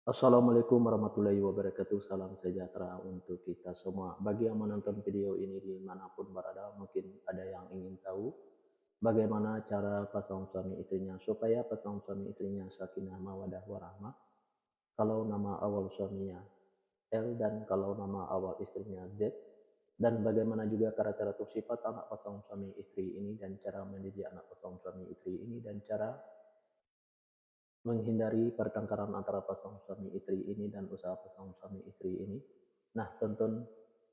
Assalamualaikum warahmatullahi wabarakatuh. Salam sejahtera untuk kita semua. Bagi yang menonton video ini dimanapun berada, mungkin ada yang ingin tahu bagaimana cara pasang suami istrinya supaya pasang suami istrinya sakinah mawadah warahmah. Kalau nama awal suaminya L dan kalau nama awal istrinya Z, dan bagaimana juga karakter atau sifat anak pasang suami istri ini dan cara mendidik anak pasang suami istri ini dan cara menghindari pertengkaran antara pasang suami istri ini dan usaha pasang suami istri ini. Nah, tonton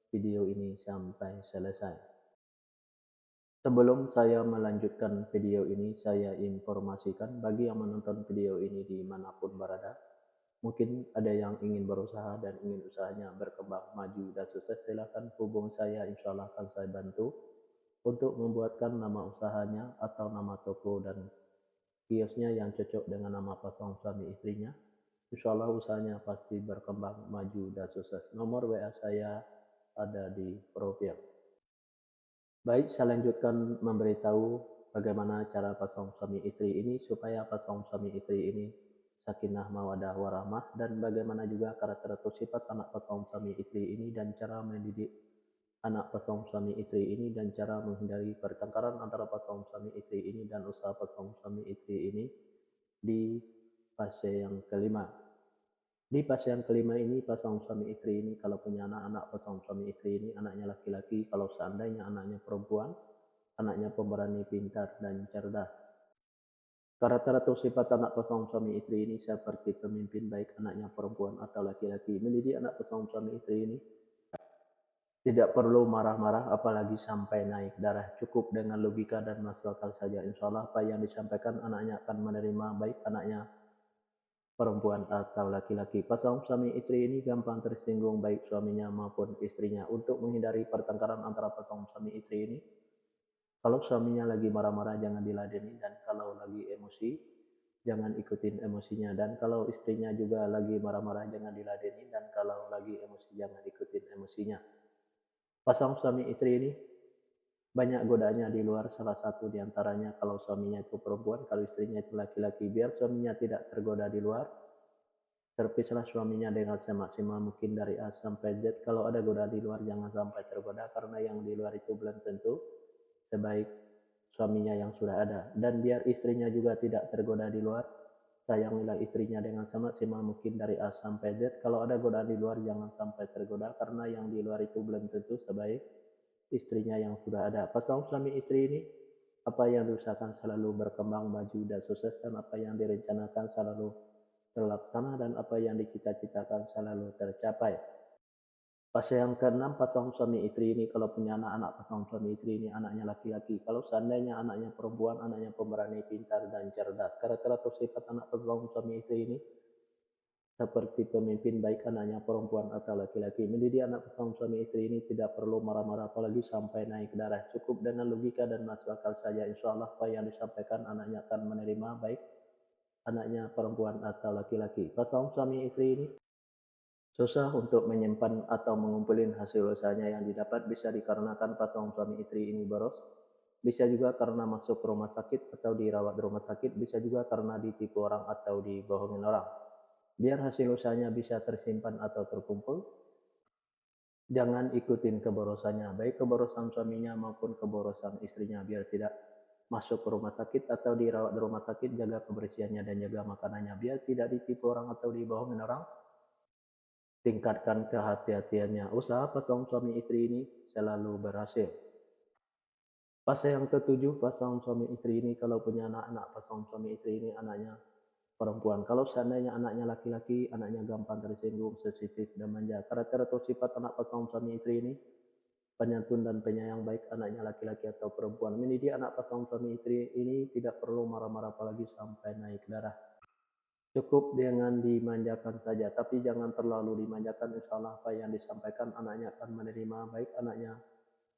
video ini sampai selesai. Sebelum saya melanjutkan video ini, saya informasikan bagi yang menonton video ini dimanapun berada, mungkin ada yang ingin berusaha dan ingin usahanya berkembang, maju, dan sukses, silakan hubung saya, insya Allah akan saya bantu untuk membuatkan nama usahanya atau nama toko dan kiosnya yang cocok dengan nama pasang suami istrinya. Insya Allah usahanya pasti berkembang, maju, dan sukses. Nomor WA saya ada di profil. Baik, saya lanjutkan memberitahu bagaimana cara pasang suami istri ini supaya pasang suami istri ini sakinah mawadah warahmah, dan bagaimana juga karakter atau sifat anak pasang suami istri ini dan cara mendidik anak pasang suami istri ini dan cara menghindari pertengkaran antara pasang suami istri ini dan usaha pasang suami istri ini di fase yang kelima. Di fase yang kelima ini, pasang suami istri ini kalau punya anak-anak pasang suami istri ini anaknya laki-laki, kalau seandainya anaknya perempuan, anaknya pemberani, pintar, dan cerdas. Karakter atau sifat anak pasang suami istri ini seperti pemimpin, baik anaknya perempuan atau laki-laki. Mendidik anak pasang suami istri ini tidak perlu marah-marah apalagi sampai naik darah. Cukup dengan logika dan masuk akal saja. Insya Allah apa yang disampaikan anaknya akan menerima, baik anaknya perempuan atau laki-laki. Pasang suami istri ini gampang tersinggung baik suaminya maupun istrinya. Untuk menghindari pertengkaran antara pasang suami istri ini, kalau suaminya lagi marah-marah jangan diladeni, dan kalau lagi emosi jangan ikutin emosinya, dan kalau istrinya juga lagi marah-marah jangan diladeni, dan kalau lagi emosi jangan ikutin emosinya. Pasang suami istri ini banyak godaannya di luar, salah satu diantaranya kalau suaminya itu perempuan, kalau istrinya itu laki-laki. Biar suaminya tidak tergoda di luar, terpisahlah suaminya dengan semaksimal mungkin dari A sampai Z. Kalau ada godaan di luar jangan sampai tergoda, karena yang di luar itu belum tentu sebaik suaminya yang sudah ada. Dan biar istrinya juga tidak tergoda di luar, sayangilah istrinya dengan semaksimal mungkin dari A sampai Z. Kalau ada godaan di luar jangan sampai tergoda, karena yang di luar itu belum tentu sebaik istrinya yang sudah ada. Pasang suami istri ini, apa yang diusahakan selalu berkembang, maju, dan sukses, dan apa yang direncanakan selalu terlaksana, dan apa yang dicita-citakan selalu tercapai. Fase yang keenam, pasang suami istri ini kalau punya anak-anak pasang suami istri ini anaknya laki-laki. Kalau seandainya anaknya perempuan, anaknya pemberani, pintar, dan cerdas. Karakter atau sifat anak pasang suami istri ini seperti pemimpin, baik anaknya perempuan atau laki-laki. Mendidik anak pasang suami istri ini tidak perlu marah-marah apalagi sampai naik darah. Cukup dengan logika dan masuk akal saja. Insya Allah apa yang disampaikan anaknya akan menerima, baik anaknya perempuan atau laki-laki. Pasang suami istri ini susah untuk menyimpan atau mengumpulin hasil usahanya yang didapat, bisa dikarenakan pasang suami istri ini boros, bisa juga karena masuk rumah sakit atau dirawat di rumah sakit, bisa juga karena ditipu orang atau dibohongin orang. Biar hasil usahanya bisa tersimpan atau terkumpul, jangan ikutin keborosannya, baik keborosan suaminya maupun keborosan istrinya. Biar tidak masuk ke rumah sakit atau dirawat di rumah sakit, jaga kebersihannya dan jaga makanannya. Biar tidak ditipu orang atau dibohongin orang, tingkatkan kehati-hatiannya. Usaha pasang suami istri ini selalu berhasil. Fase yang ketujuh, pasang suami istri ini kalau punya anak-anak pasang suami istri ini anaknya perempuan. Kalau seandainya anaknya laki-laki, anaknya gampang tersinggung, sensitif, dan manja. Karakter atau sifat anak pasang suami istri ini penyantun dan penyayang, baik anaknya laki-laki atau perempuan. Mendidik anak pasang suami istri ini tidak perlu marah-marah apalagi sampai naik darah. Cukup dengan dimanjakan saja, tapi jangan terlalu dimanjakan. Insya Allah apa yang disampaikan anaknya akan menerima, baik anaknya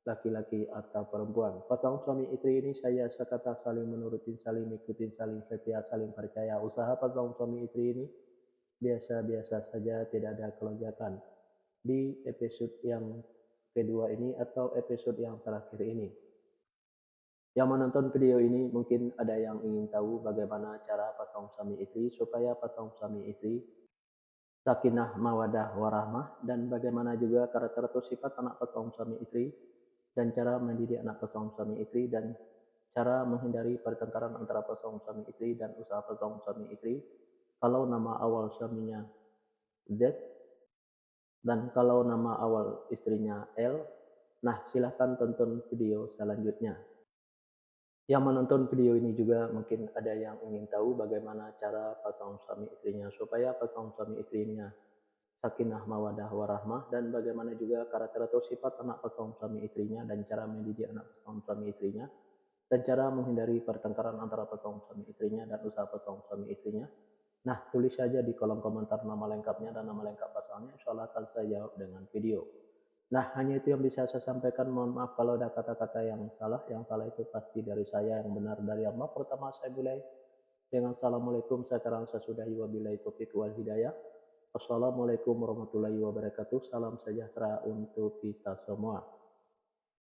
laki-laki atau perempuan. Pasang suami istri ini saya sekata saling menurutin, saling ikutin, saling setia, saling percaya. Usaha pasang suami istri ini biasa-biasa saja, tidak ada kelonjakan. Di episode yang kedua ini atau episode yang terakhir ini, yang menonton video ini mungkin ada yang ingin tahu bagaimana cara pasang suami istri supaya pasang suami istri sakinah, mawadah, warahmah, dan bagaimana juga karakter atau sifat anak pasangan suami istri, dan cara mendidik anak pasangan suami istri, dan cara menghindari pertengkaran antara pasangan suami istri dan usaha pasangan suami istri. Kalau nama awal suaminya Z dan kalau nama awal istrinya L, nah silahkan tonton video selanjutnya. Yang menonton video ini juga mungkin ada yang ingin tahu bagaimana cara pasangan suami istrinya supaya pasangan suami istrinya sakinah mawadah warahmah, dan bagaimana juga karakter atau sifat anak pasangan suami istrinya dan cara mendidik anak pasangan suami istrinya dan cara menghindari pertengkaran antara pasangan suami istrinya dan usaha pasangan suami istrinya. Nah, tulis saja di kolom komentar nama lengkapnya dan nama lengkap pasangannya, insya Allah akan saya jawab dengan video. Nah, hanya itu yang bisa saya sampaikan. Mohon maaf kalau ada kata-kata yang salah. Yang salah itu pasti dari saya, yang benar dari Allah. Pertama saya mulai dengan Assalamualaikum, sekarang saya sudahi wabillahi taufiq wal hidayah. Assalamualaikum warahmatullahi wabarakatuh. Salam sejahtera untuk kita semua.